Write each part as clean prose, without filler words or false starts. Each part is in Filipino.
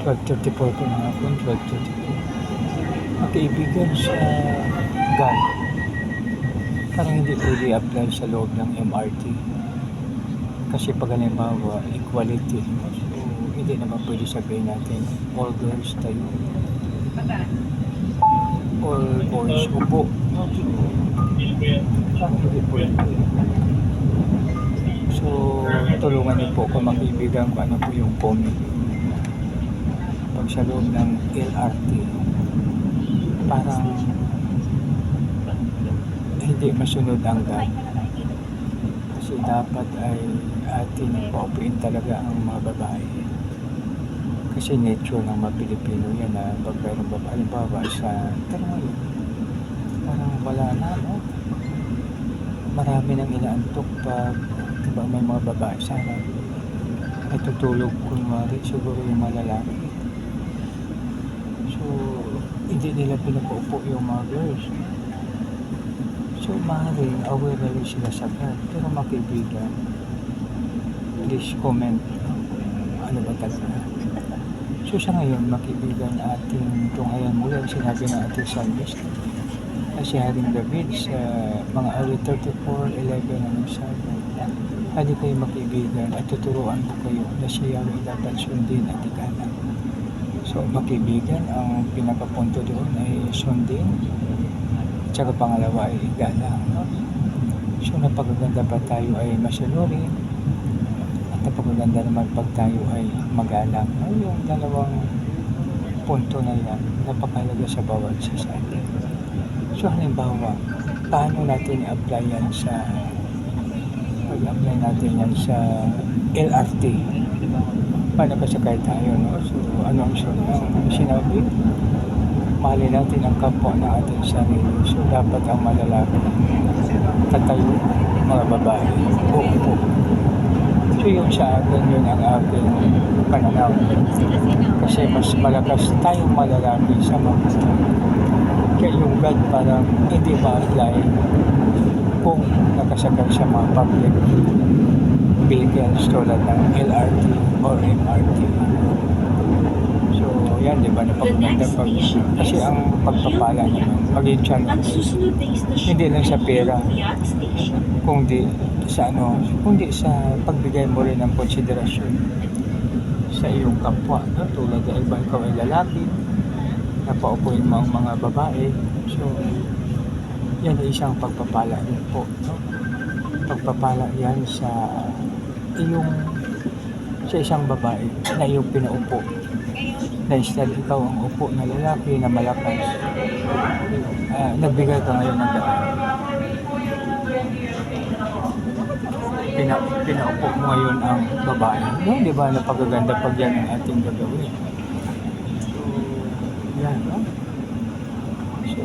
12:34 po ng hapon, 12:34. Kaibigan sa GAL, parang hindi pwede apply sa loob ng MRT. Kasi pag halimbawa, equality, so hindi naman pwede sabihin natin all girls tayo, all boys upo. Parang hindi pwede. So, tulungan niyo po kung mga kaibigan kung ano po yung comment. Pag sa loob ng LRT, parang hindi masunod ang GAL. Kasi dapat ay ating paupuin talaga ang mga babae. Kasi nature ng mga Pilipino yan na pag mayroong babae, halimbawa sa tanong parang wala na, no? Marami nang inaantok pag diba, may mga babae sa harap. Ay tutulog kunwari siguro yung mga lalaki. So, hindi nila pinapaupo yung mga girls. So, maaaring aware na rin sila sa GAL. Pero mga kaibigan, please comment ano ba talaga. So, sa ngayon, mga kaibigan, ating tunghayan muli ang sinabi ng ating psalmist. Kasi Haring David sa mga awit 34:11 ang sabi, hali kayo mga kaibigan at tuturuan ko kayo na siya ay dapat sundin at igalang. So, mga kaibigan, ang pinakapunto doon ay sundin at saka pangalawa ay igalang. So, napakaganda pa tayo ay masunuri at napakaganda naman pag tayo ay magalang. Yung dalawang punto na yan, napakalaga sa bawat isa sa atin. So, halimbawa, paano natin i-apply yan sa pag-apply natin yan sa LRT? Paano ba sakay tayo, no? So, ano ang sinabi? Mahalin natin ang kapwa ng ating sarili. So, dapat ang malalaki tatayo, mga babae, uupo. So, yung sa akin, yun ang aking pananaw. Kasi mas malakas tayong malalaki sa mga kaya yung God parang hindi ma-apply kung nakasakay sa mga public vehicles tulad ng LRT or MRT. So, yan, di ba, napagmanda pag kasi ang pagpapala naman, maging channel, hindi lang sa pera, kundi sa kundi sa pagbigay mo rin ng konsiderasyon sa iyong kapwa, no? Tulad ng iba, ikaw ay lalaki, napaupuin mo ang mga babae. So, yan ay isang pagpapala rin po, no? Pagpapala yan sa isang babae na iyong pinaupo. Na instead ikaw ang upo na lalaki na malakas, nagbigay ka ngayon ng daan. Pinaupo mo ngayon ang babae. No, di ba, napagaganda pag yan ang ating gagawin. Yan, no? So,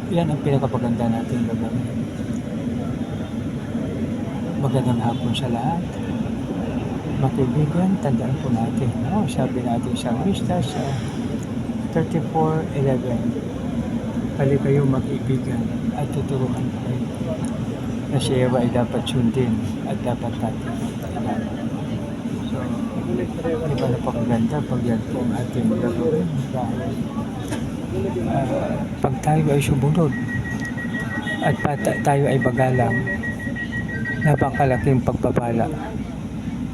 yan ang pinakapaganda natin gagawin. Magandang hapon sa lahat. Mga kaibigan, tandaan po natin, no? Sabi natin sa Mista sa 34:11, hali kayo mga kaibigan at tuturuan kayo na siya ay dapat sundin at dapat natin kailangan. So, di ba napakaganda pag yan po ang ating gagawin dahil pag tayo ay sumunod at tayo ay bagalang, napakalaking pagpapala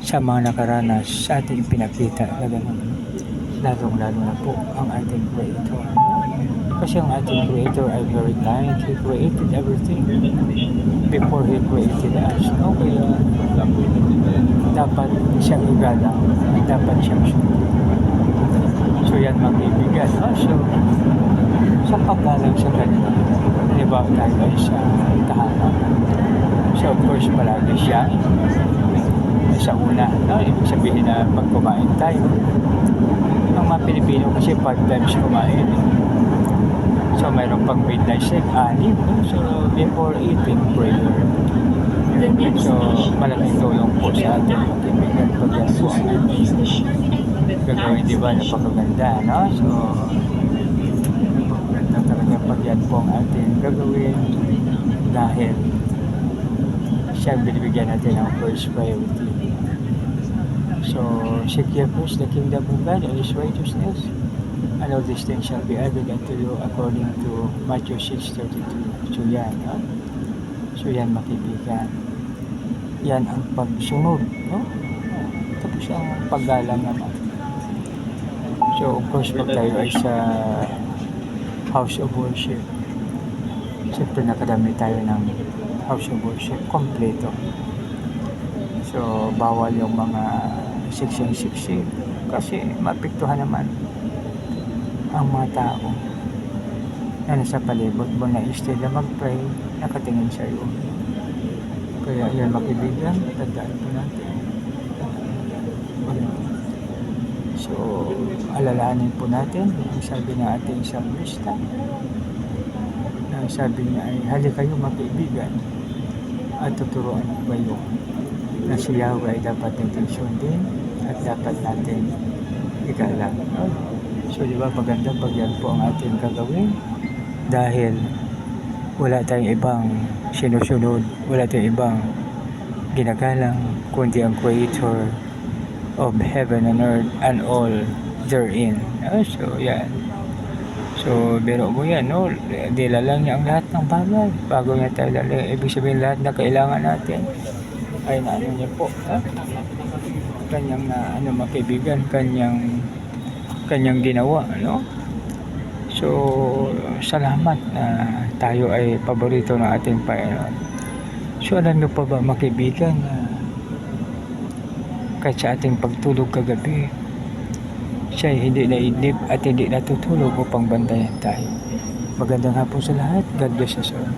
sa mga nakaranas sa ating pinakita na gano'n. Lalong-lalo na po ang ating Creator. Kasi ang ating Creator ay very kind. He created everything before He created us. No? Kaya dapat siyang igalang at dapat siyang sundin. So yan mga kaibigan. So, sa paggalang sa ganito, halimbawa tayo ay sa tahanan. So of course palagi siya sa una, no? Ibig sabihin na pag kumain tayo, ang mga Pilipino kasi 5 times kumain. So mayroon pang midnight snack, 6, no? So before eating, prayer. So malaking tulong po sa atin kaibigan pag yan po ang gagawin, di ba, napakaganda, no? So napakaganda talaga pag yan po ang ating gagawin dahil siya binibigyan natin ng first priority. So So, seek ye first the kingdom of God and His righteousness, and all these things shall be added unto you according to Matthew 6:32. So, yan. No? So, yan mga kaibigan. Yan ang pagsunod. No? Tapos ang paggalang naman. So, of course, pag tayo ay sa house of worship, siyempre nakadami tayo ng house of worship kompleto. So, bawal yung mga siksing-siksing kasi mapiktuhan naman ang mga tao na nasa palibot mo na instead na mag-pray, nakatingin sa iyo. Kaya yan makibigan, tandaan po natin. So, alalahanin po natin ang sabi ng ating salmista. Sabi niya ay, halika kayo magkaibigan at tuturuan ko kayo na si Yahweh ay dapat natin sundin at dapat natin igalang. So, di ba maganda pag yan po ang ating gagawin dahil wala tayong ibang sinusunod, wala tayong ibang ginagalang kundi ang Creator of heaven and earth and all therein. So, yan. So, biro mo yan, no? Dilalang niya ang lahat ng bagay bago niya tayo lalang. Ibig sabihin lahat na kailangan natin ay naano niya po. Kanyang mga kaibigan, kanyang ginawa, no? So, salamat na tayo ay paborito ng ating Panginoon. So, alam niyo pa ba mga kaibigan na kahit sa ating pagtulog kagabi, siya ay hindi naidlip at hindi natutulog upang bantayan tayo. Magandang hapon sa lahat. God bless us all.